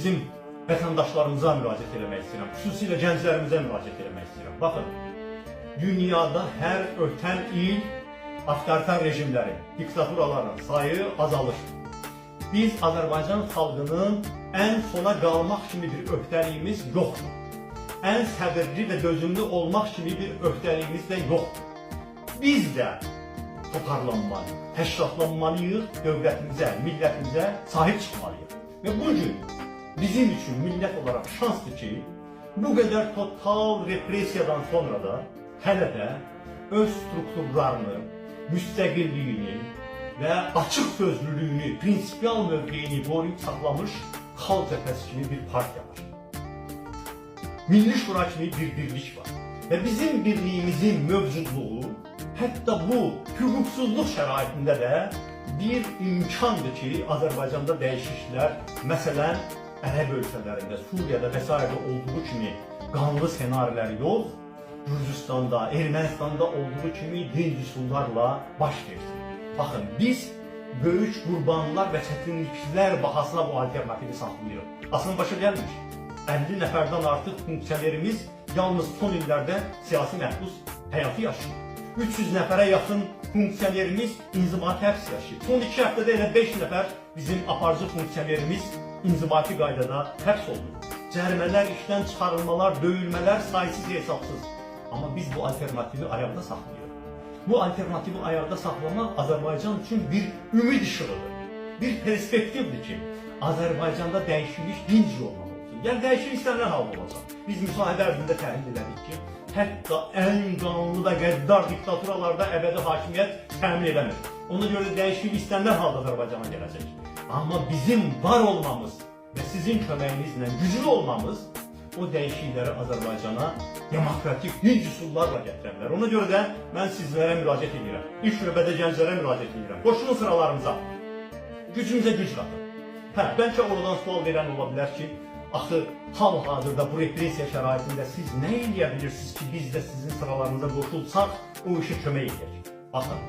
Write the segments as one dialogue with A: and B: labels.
A: bizim vətəndaşlarımıza müraciət etmək istəyirəm. Xüsusilə gənclərimizə müraciət etmək istəyirəm. Baxın, dünyada hər ötən il avtoritar rejimlərin, diktaturaların sayı azalır. Biz Azərbaycan xalqının ən sona qalmaq kimi bir öhdəliyimiz yoxdur. Ən səbirli və dözümlü olmaq kimi bir öhdəliyimiz də yoxdur. Biz də toparlanmalıyıq, təşkilatlanmalıyıq, dövlətimizə, millətimizə sahib çıxmalıyıq. Və bugün bizim üçün millət olaraq şansdır ki, bu qədər total repressiyadan sonra da hələ də öz strukturlarını, müstəqilliyini və açıq sözlülüyünü, prinsipial mövqeyini qoruyub saxlamış Xalq Cəbhəsi kimi bir partiya var. Milli Şura kimi bir birlik var. Və bizim birliyimizin mövcudluğu hətta bu hüquqsuzluq şəraitində də bir imkandır ki, Azərbaycanda dəyişikliklər, məsələn, Ərəb ölkələrində, Suriyada və s. olduğu kimi qanlı senarilər yox, Gürcüstanda, Ermənistanda olduğu kimi dinc üsullarla baş versin. Baxın, biz böyük qurbanlar və çətinliklər bahasına bu alternativi saxlayırıq. Aslında başa gəlmiş, 50 nəfərdən artıq funksionerimiz yalnız son illərdə siyasi məhbus həyatı yaşayır. 300 nəfərə yaxın funksionerimiz inzibati həbs yaşayır. Son 2 həftədə elə 5 nəfər bizim aparıcı funksionerimiz inzibati qaydada həbs oldu. Cərimələr, işdən çıxarılmalar, döyülmələr saysız hesabsız. Amma biz bu alternativi ayaqda saxlayırıq. Bu alternativi ayaqda saxlamaq Azərbaycan üçün bir ümid işığıdır. Bir perspektivdir ki, Azərbaycanda dəyişiklik dinc yolla olsun. Yəni dəyişiklik istənilən halda olacaq. Biz müsahibə ərzində təhlil edirik ki, hətta ən qanlı və qəddar diktaturalarda əbədi hakimiyyət təmin edəmir. Ona görə də dəyişiklik istənilən halda Azərbaycana gələcək. Amma bizim var olmamız və sizin köməyinizlə güclü olmamız o dəyişiklikləri Azərbaycana demokratik dinc üsullarla gətirə bilər. Ona görə də mən sizlərə müraciət edirəm. İlk növbədə gənclərə müraciət edirəm. Qoşulun sıralarımıza, gücünüzə güc qatın. Bəlkə oradan sual verən ola bilər ki, axı hal-hazırda bu repressiya şəraitində siz nə eləyə bilirsiniz ki, biz də sizin sıralarınıza qoşulsaq, o işə kömək edək. Baxın,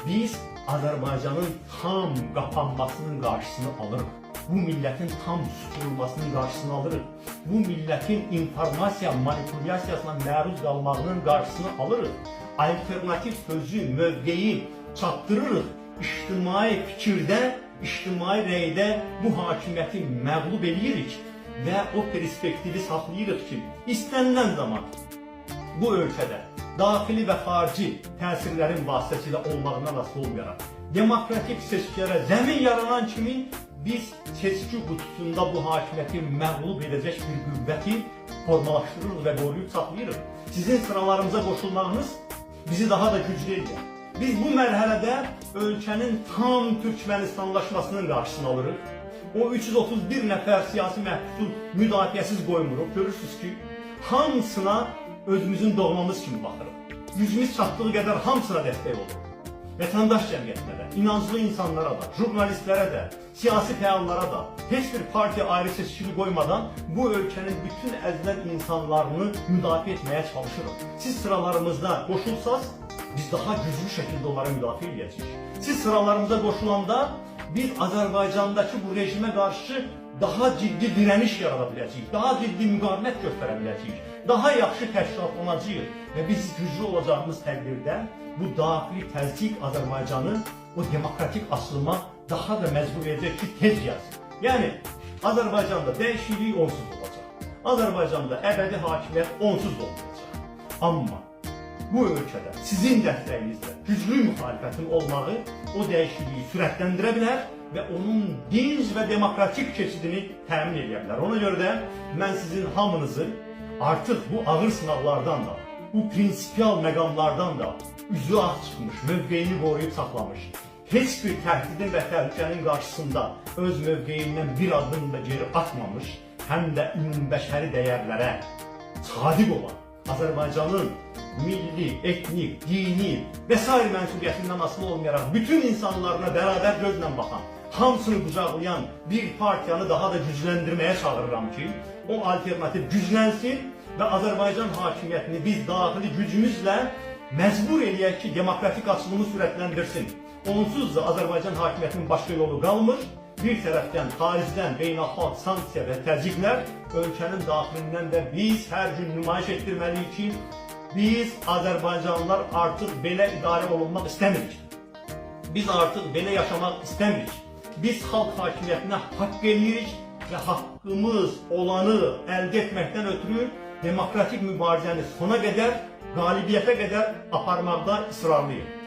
A: biz Azərbaycanın tam qapanmasının qarşısını alırıq. Bu millətin tam susturulmasının qarşısını alırıq. Bu millətin informasiya manipulyasiyasına məruz qalmağının qarşısını alırıq. Alternativ sözü, mövqeyi çatdırırıq. İctimai fikirdə, ictimai rəydə bu hakimiyyəti məğlub edirik və o perspektivi saxlayırıq ki, istənilən zaman bu ölkədə daxili və xarici təsirlərin vasitəsilə olmağından asılı olmayaraq, demokratik seçkilərə zəmin yaranan kimi biz seçki qutusunda bu hakimiyyəti məğlub edəcək bir qüvvəti formalaşdırırıq və qoruyub saxlayırıq. Sizin sıralarımıza qoşulmağınız bizi daha da güclü edir. Biz bu mərhələdə ölkənin tam Türkmenistanlaşmasının qarşısını alırıq. O 331 nəfər siyasi məhbusu müdafiəsiz qoymuruq. Görürsünüz ki, hamısına özümüzün doğmamız kimi baxırıq. Gücümüz çatdığı qədər hamısına dəstək olur. Vətəndaş cəmiyyətinə də, inanclı insanlara da, jurnalistlərə də, siyasi fəallara da, heç bir partiya ayrı seçkili qoymadan bu ölkənin bütün əzilən insanlarını müdafiə etməyə çalışırıq. Siz sıralarımızda qoşulsaz, biz daha güclü şəkildə onları müdafiə edəcəyik. Siz sıralarımıza qoşulanda biz Azərbaycandakı bu rejimə qarşı daha ciddi direniş yarada biləcəyik, daha ciddi müqavimət göstərə biləcəyik, daha yaxşı təşkilatlanacağıq və biz güclü olacağımız təqdirdə bu daxili təzyiq Azərbaycanı o demokratik açılıma daha da məcbur edəcək ki, tez gəlsin. Yəni, Azərbaycanda dəyişiklik onsuz olacaq. Azərbaycanda əbədi hakimiyyət onsuz olmayacaq. Amma bu ölkədə sizin dəstəyinizlə güclü müxalifətin olmağı o dəyişikliyi sürətləndirə bilər və onun dinc və demokratik keçidini təmin edə bilər. Ona görə də mən sizin hamınızı artıq bu ağır sınaqlardan da, bu prinsipial məqamlardan da üzü ağ çıxmış, mövqeyini qoruyub saxlamış, heç bir təhdidin və təhlükənin qarşısında öz mövqeyindən bir addım da geri atmamış, həm də ümumbəşəri dəyərlərə sadiq olan, Azərbaycanın milli, etnik, dini və s. mənsubiyyətindən asılı olmayaraq bütün insanlarına bərabər gözlə baxan, hamısını qucaqlayan bir partiyanı daha da gücləndirməyə çağırıram ki, o alternativ güclənsin və Azərbaycan hakimiyyətini biz daxili gücümüzlə məcbur eləyək ki, demokratik açılımı sürətləndirsin. Onsuz da Azərbaycan hakimiyyətinin başqa yolu qalmır bir tərəfdən xaricdən beynəlxalq sanksiya və təzyiqlər, ölkənin daxilindən də biz hər gün nümayiş etdirməliyik ki, biz Azərbaycanlılar artıq belə idarə olunmaq istəmirik. Biz artıq belə yaşamaq istəmirik. Biz xalq hakimiyyətinə haqq eləyirik və haqqımız olanı əldə etməkdən ötürü demokratik mübarizəni sona qədər, qalibiyyətə qədər aparmaqda ısrarlıyıq.